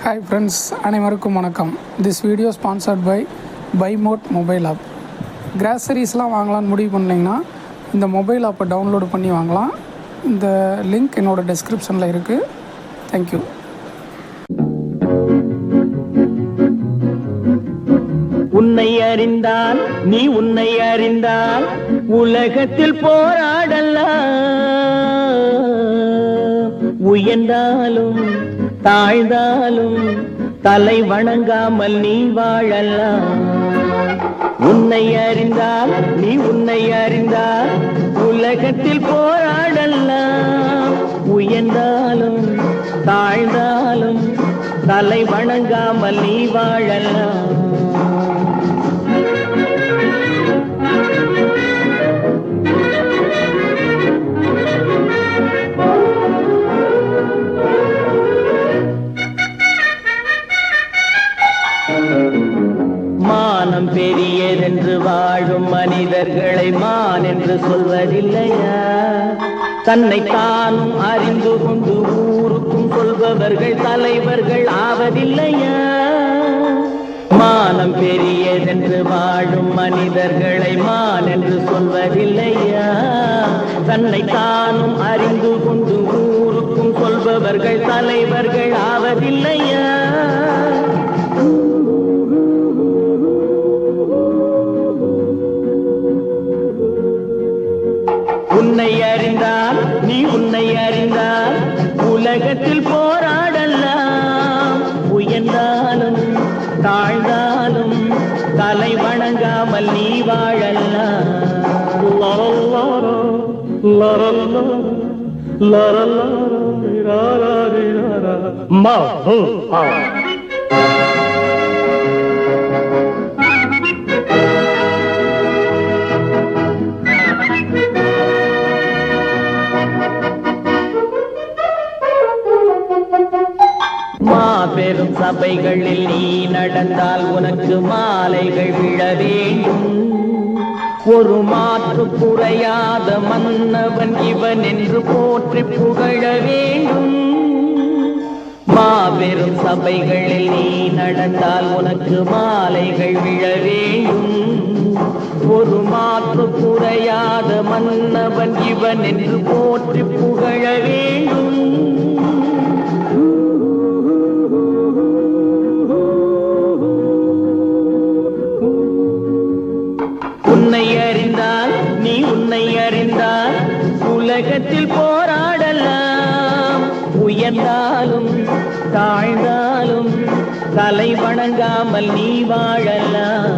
Hi friends, அனைவருக்கும் வணக்கம். This video sponsored by பைமோட் மொபைல் ஆப். கிராசரிஸ்லாம் வாங்கலான்னு முடிவு பண்ணிங்கன்னா இந்த மொபைல் ஆப்பை டவுன்லோடு பண்ணி வாங்கலாம். இந்த லிங்க் என்னோடய டெஸ்கிரிப்ஷனில் இருக்குது. தேங்க்யூ. உன்னை அறிந்தால் நீ உன்னை அறிந்தால் உலகத்தில் போராடலாம். உயர்ந்தாலும் தாழ்ந்தாலும் தலை வணங்காமல் நீ வாழலாம். உன்னை அறிந்தால் நீ உன்னை அறிந்தால் உலகத்தில் போராடலாம். உயர்ந்தாலும் தாழ்ந்தாலும் தலை வணங்காமல் நீ வாழலாம். மானம் பெரியதென்று வாழும் மனிதர்களை மான் என்று சொல்வதில்லையா? தன்னை தானும் அறிந்து கொண்டு ஊருக்கும் சொல்பவர்கள் தலைவர்கள் ஆவதில்லையா? மானம் பெரியதென்று வாழும் மனிதர்களை மான் என்று சொல்வதில்லையா? தன்னை தானும் அறிந்து கொண்டு ஊருக்கும் சொல்பவர்கள் தலைவர்கள் ஆவதில்லையா? உன்னை அறிந்தால் நீ உன்னை அறிந்தால் உலகத்தில் போராடலாம். உயர்ந்தாலும் தாழ்ந்தாலும் தலை வணங்காமல் நீ வாழலாம். மாபெரும் சபைகளில் நீ நடந்தால் உனக்கு மாலைகள் விழ வேண்டும். ஒரு மாற்று குறையாத மன்னவன் இவன் என்று போற்றி புகழ வேண்டும். மாபெரும் சபைகளில் நீ நடந்தால் உனக்கு மாலைகள் விழ வேண்டும். ஒரு மாற்று குறையாத மன்னவன் இவன் என்று போற்றி புகழ வேண்டும். உன்னை அறிந்தால் நீ உன்னை அறிந்தால் உலகத்தில் போராடலாம். உயர்ந்தாலும் தாழ்ந்தாலும் தலை வணங்காமல் நீ வாழலாம்.